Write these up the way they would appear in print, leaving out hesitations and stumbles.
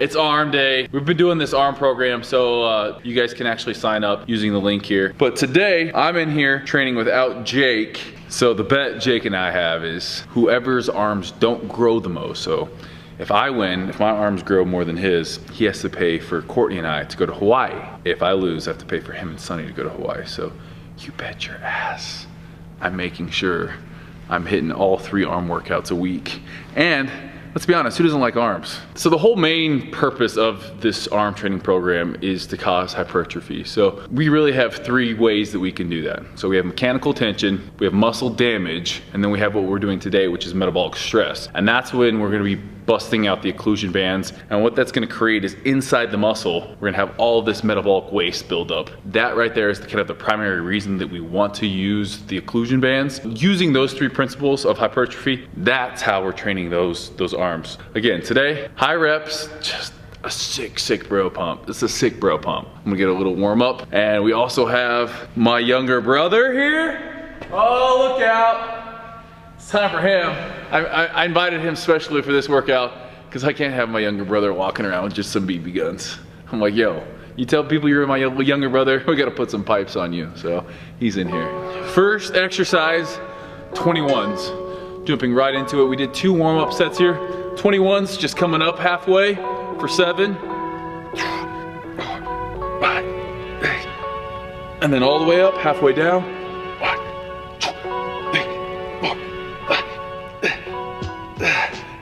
it's arm day. We've been doing this arm program, so you guys can actually sign up using the link here. But today, I'm in here training without Jake. So the bet Jake and I have is whoever's arms don't grow the most. So if I win, if my arms grow more than his, he has to pay for Courtney and I to go to Hawaii. If I lose, I have to pay for him and Sunny to go to Hawaii. So you bet your ass I'm making sure I'm hitting all 3 arm workouts a week. And let's be honest, who doesn't like arms? So the whole main purpose of this arm training program is to cause hypertrophy. So we really have 3 ways that we can do that. So we have mechanical tension, we have muscle damage, and then we have what we're doing today, which is metabolic stress. And that's when we're gonna be busting out the occlusion bands. And what that's gonna create is inside the muscle, we're gonna have all this metabolic waste build up. That right there is kind of the primary reason that we want to use the occlusion bands. Using those 3 principles of hypertrophy, that's how we're training those arms. Again, today, high reps, just a sick bro pump. It's a sick bro pump. I'm gonna get a little warm up. And we also have my younger brother here. Oh, look out. It's time for him. I invited him specially for this workout because I can't have my younger brother walking around with just some BB guns. I'm like, yo, you tell people you're my younger brother, we gotta put some pipes on you. So he's in here. First exercise, 21s. Jumping right into it. We did 2 warm-up sets here. 21s, just coming up halfway for 7. And then all the way up, halfway down.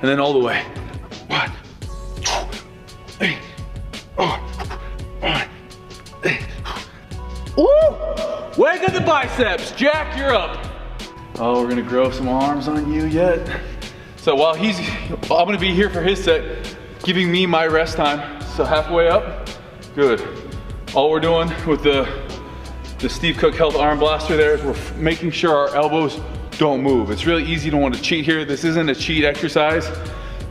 And then all the way. 1, 2, 3, 4, 1. Woo! Wake up the biceps. Jack, you're up. Oh, we're gonna grow some arms on you yet. So while I'm gonna be here for his set, giving me my rest time. So halfway up, good. All we're doing with the Steve Cook Health Arm Blaster there is we're making sure our elbows don't move. It's really easy to want to cheat here. This isn't a cheat exercise.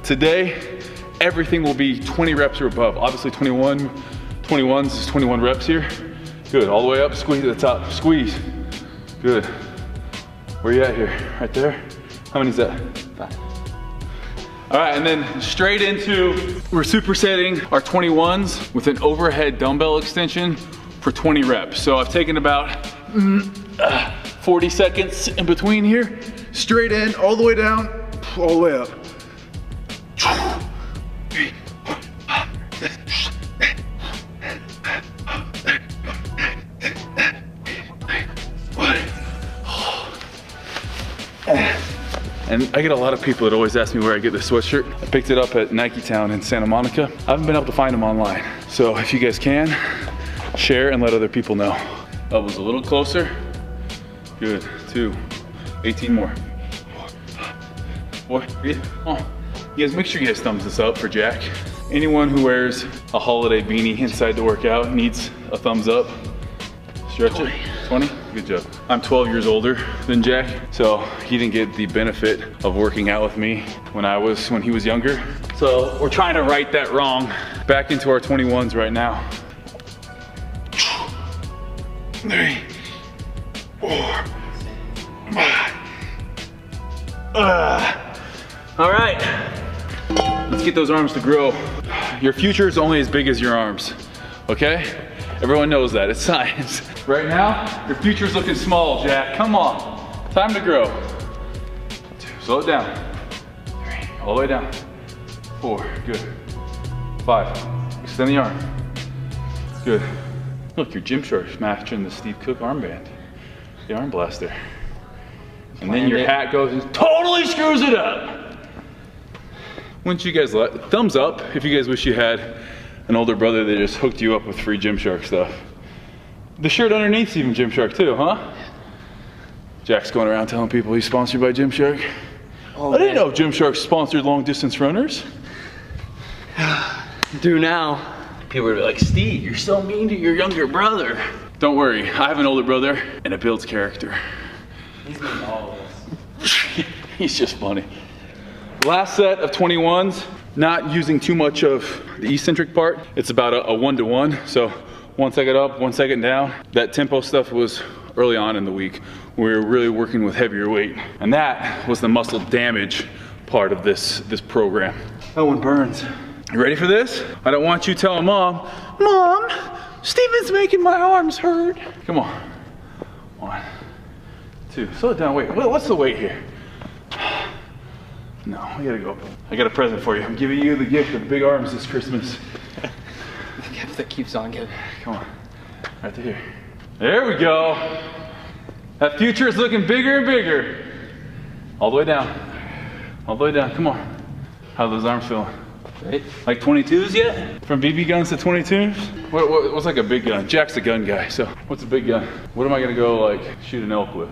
Today, everything will be 20 reps or above. Obviously 21s is 21 reps here. Good, all the way up, squeeze at the top, squeeze. Good. Where you at here? Right there? How many is that? 5. All right, and then straight into, we're supersetting our 21s with an overhead dumbbell extension for 20 reps. So I've taken about 40 seconds in between here. Straight in, all the way down, all the way up. And I get a lot of people that always ask me where I get this sweatshirt. I picked it up at Nike Town in Santa Monica. I haven't been able to find them online. So if you guys can, share and let other people know. Elbows a little closer. Good, 2, 18 more. 4, 3, oh. You guys make sure you guys thumbs this up for Jack. Anyone who wears a holiday beanie inside the workout needs a thumbs up. Stretch 20. It. 20? Good job. I'm 12 years older than Jack, so he didn't get the benefit of working out with me when he was younger. So we're trying to right that wrong. Back into our 21s right now. 3, 4, 5. All right, let's get those arms to grow. Your future is only as big as your arms, okay? Everyone knows that, it's science. Right now, your future's looking small, Jack. Come on, time to grow. 2, slow it down. 3, all the way down. 4, good. 5, extend the arm. Good. Look, your Gymshark's matching the Steve Cook armband, the arm blaster. And then your hat goes and totally screws it up. Wouldn't you guys thumbs up if you guys wish you had an older brother that just hooked you up with free Gymshark stuff. The shirt underneath's even Gymshark too, huh? Jack's going around telling people he's sponsored by Gymshark. Oh, I didn't know Gymshark sponsored long distance runners. Do now. People are like, Steve, you're so mean to your younger brother. Don't worry, I have an older brother and it builds character. He's mean to all of us. He's just funny. Last set of 21s, not using too much of the eccentric part. It's about a 1-to-1, so 1 second up, 1 second down. That tempo stuff was early on in the week. We were really working with heavier weight. And that was the muscle damage part of this program. That one burns. You ready for this? I don't want you telling Mom, Mom, Steven's making my arms hurt. Come on. 1, 2, slow it down, wait, what's the weight here? No, we gotta go. I got a present for you. I'm giving you the gift of big arms this Christmas. The gift that keeps on giving. Come on, right to here. There we go. That future is looking bigger and bigger. All the way down. All the way down, come on. How are those arms feeling? Right? Like 22s yet? From BB guns to 22s? What's like a big gun? Jack's a gun guy, so what's a big gun? What am I gonna go like shoot an elk with?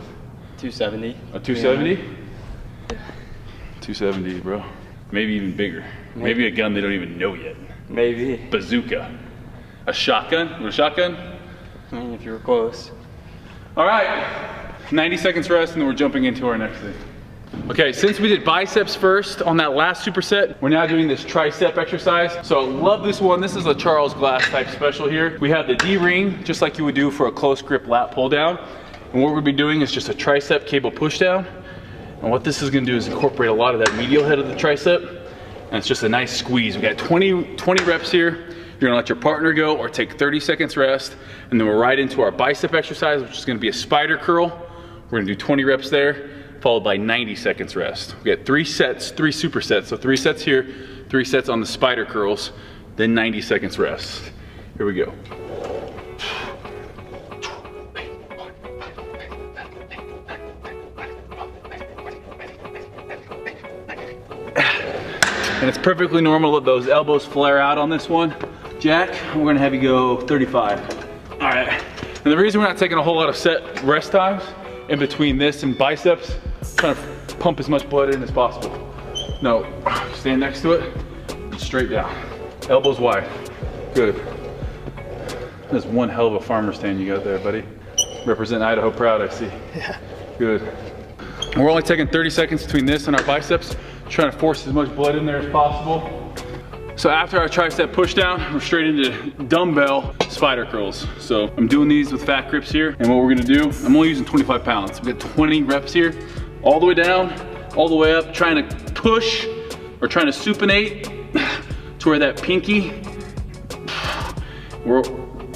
270. A 270? Yeah. 270, bro. Maybe even bigger. Maybe a gun they don't even know yet. Maybe. Bazooka. A shotgun? With a shotgun? I mean, if you were close. All right, 90 seconds rest and then we're jumping into our next thing. Okay, since we did biceps first on that last superset, we're now doing this tricep exercise. So I love this one. This is a Charles Glass type special here. We have the D-ring, just like you would do for a close grip lat pull down. And what we'll be doing is just a tricep cable push down. And what this is gonna do is incorporate a lot of that medial head of the tricep. And it's just a nice squeeze. We got 20 reps here. You're gonna let your partner go or take 30 seconds rest. And then we're right into our bicep exercise, which is gonna be a spider curl. We're gonna do 20 reps there, followed by 90 seconds rest. We got 3 sets, 3 supersets. So 3 sets here, 3 sets on the spider curls, then 90 seconds rest. Here we go. And it's perfectly normal to let those elbows flare out on this one. Jack, we're gonna have you go 35. All right. And the reason we're not taking a whole lot of set rest times in between this and biceps, trying to pump as much blood in as possible. No, stand next to it, and straight down. Elbows wide, good. That's one hell of a farmer stand you got there, buddy. Represent Idaho proud, I see. Yeah. Good. And we're only taking 30 seconds between this and our biceps, trying to force as much blood in there as possible. So after our tricep push down, we're straight into dumbbell spider curls. So I'm doing these with fat grips here. And what we're gonna do, I'm only using 25 pounds. We got 20 reps here, all the way down, all the way up, trying to push or trying to supinate to where that pinky, we're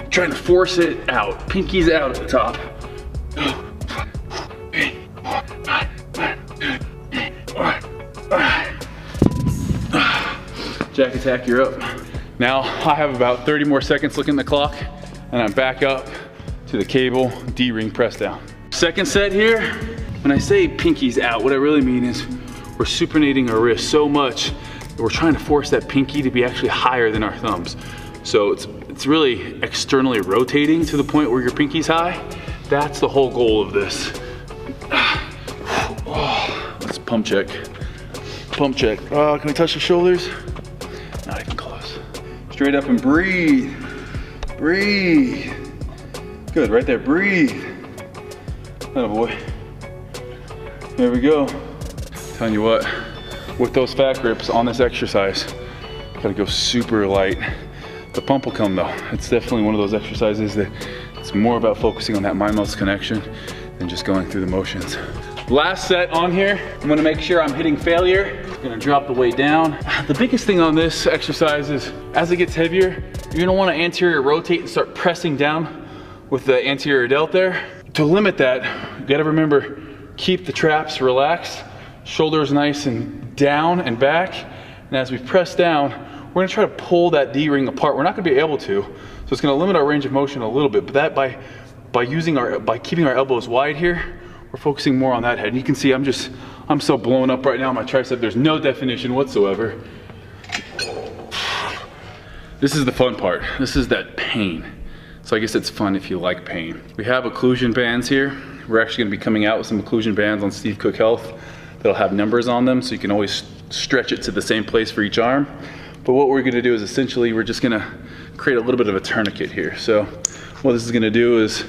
trying to force it out. Pinky's out at the top. Jack Attack, you're up. Now I have about 30 more seconds looking at the clock and I'm back up to the cable D-ring press down. Second set here, when I say pinky's out, what I really mean is we're supinating our wrist so much that we're trying to force that pinky to be actually higher than our thumbs. So it's really externally rotating to the point where your pinky's high. That's the whole goal of this. Oh, let's pump check. Pump check. Can we touch the shoulders? Not even close. Straight up and breathe. Breathe. Good, right there, breathe. Atta boy. There we go. Telling you what, with those fat grips on this exercise, gotta go super light. The pump will come though. It's definitely one of those exercises that it's more about focusing on that mind-muscle connection than just going through the motions. Last set on here, I'm gonna make sure I'm hitting failure. I'm gonna drop the weight down. The biggest thing on this exercise is as it gets heavier, you're gonna wanna anterior rotate and start pressing down with the anterior delt there. To limit that, you gotta remember, keep the traps relaxed, shoulders nice and down and back. And as we press down, we're gonna try to pull that D-ring apart. We're not gonna be able to, so it's gonna limit our range of motion a little bit, but that by keeping our elbows wide here, we're focusing more on that head. And you can see I'm so blown up right now on my tricep. There's no definition whatsoever. This is the fun part. This is that pain. So I guess it's fun if you like pain. We have occlusion bands here. We're actually gonna be coming out with some occlusion bands on Steve Cook Health that'll have numbers on them so you can always stretch it to the same place for each arm. But what we're gonna do is essentially we're just gonna create a little bit of a tourniquet here. So what this is gonna do is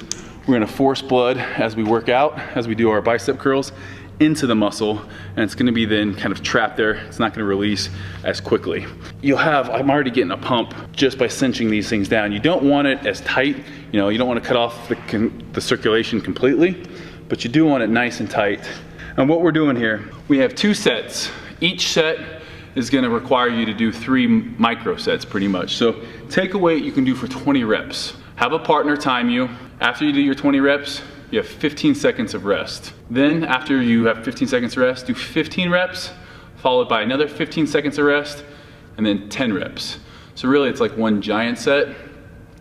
we're gonna force blood as we work out, as we do our bicep curls, into the muscle, and it's gonna be then kind of trapped there. It's not gonna release as quickly. I'm already getting a pump just by cinching these things down. You don't want it as tight, you don't wanna cut off the circulation completely, but you do want it nice and tight. And what we're doing here, we have 2 sets. Each set is gonna require you to do 3 micro sets pretty much. So take a weight you can do for 20 reps. Have a partner time you. After you do your 20 reps, you have 15 seconds of rest. Then after you have 15 seconds of rest, do 15 reps, followed by another 15 seconds of rest, and then 10 reps. So really it's like one giant set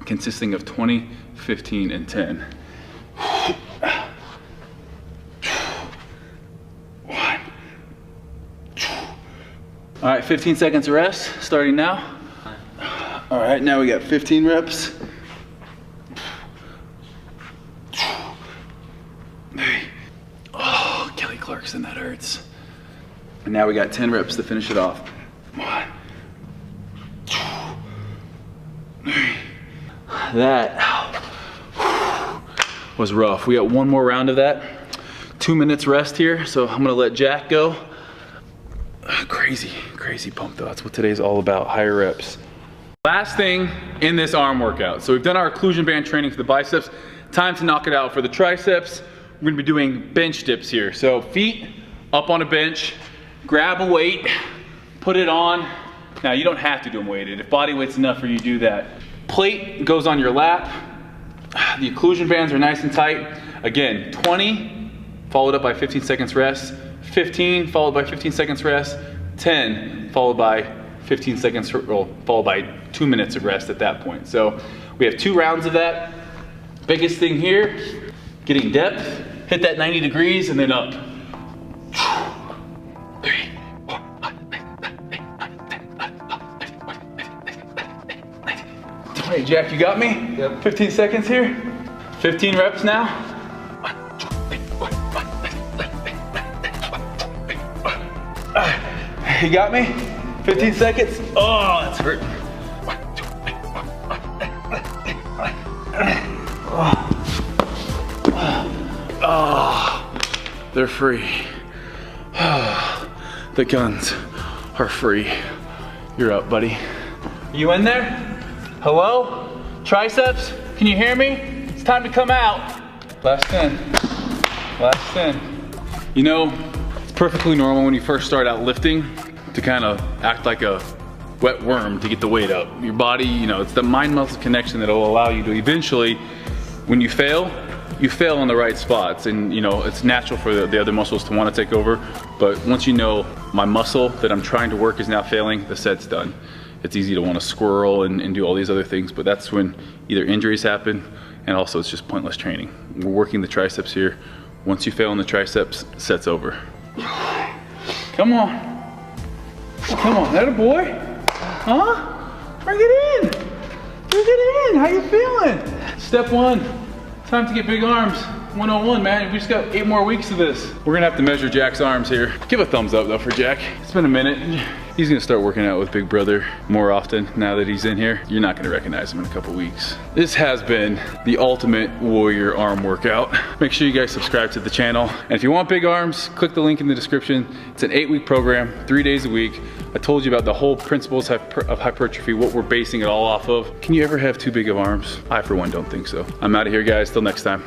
consisting of 20, 15, and 10. 1. All right, 15 seconds of rest, starting now. All right, now we got 15 reps. Oh, Kelly Clarkson, that hurts. And now we got 10 reps to finish it off. 1, 2, 3. That was rough. We got one more round of that. 2 minutes rest here, so I'm gonna let Jack go. Crazy, crazy pump though. That's what today's all about, higher reps. Last thing in this arm workout. So we've done our occlusion band training for the biceps. Time to knock it out for the triceps. We're gonna be doing bench dips here. So feet up on a bench, grab a weight, put it on. Now you don't have to do them weighted. If body weight's enough for you, do that. Plate goes on your lap. The occlusion bands are nice and tight. Again, 20, followed up by 15 seconds rest. 15, followed by 15 seconds rest. 10, followed by 15 seconds, well, followed by 2 minutes of rest at that point. So we have 2 rounds of that. Biggest thing here, getting depth, hit that 90 degrees and then up. 3, 4, 5, 20, Jack, you got me? Yep. 15 seconds here. 15 reps now. You got me? 15 seconds. Oh, that's hurt. Oh, they're free. The guns are free. You're up, buddy. You in there? Hello? Triceps? Can you hear me? It's time to come out. Last 10. Last 10. You know, it's perfectly normal when you first start out lifting to kind of act like a wet worm to get the weight up. Your body, you know, it's the mind-muscle connection that will allow you to eventually, when you fail in the right spots. And you know, it's natural for the other muscles to want to take over. But once you know my muscle that I'm trying to work is now failing, the set's done. It's easy to want to squirrel and do all these other things, but that's when either injuries happen and also it's just pointless training. We're working the triceps here. Once you fail in the triceps, set's over. Come on. Come on, that a boy? Huh? Bring it in. Bring it in. How you feeling? Step 1, time to get big arms. 101, man. We just got 8 more weeks of this. We're gonna have to measure Jack's arms here. Give a thumbs up though for Jack. It's been a minute. He's gonna start working out with Big Brother more often now that he's in here. You're not gonna recognize him in a couple weeks. This has been the ultimate warrior arm workout. Make sure you guys subscribe to the channel. And if you want big arms, click the link in the description. It's an 8-week program, 3 days a week. I told you about the whole principles of hypertrophy, what we're basing it all off of. Can you ever have too big of arms? I, for one, don't think so. I'm out of here, guys. Till next time.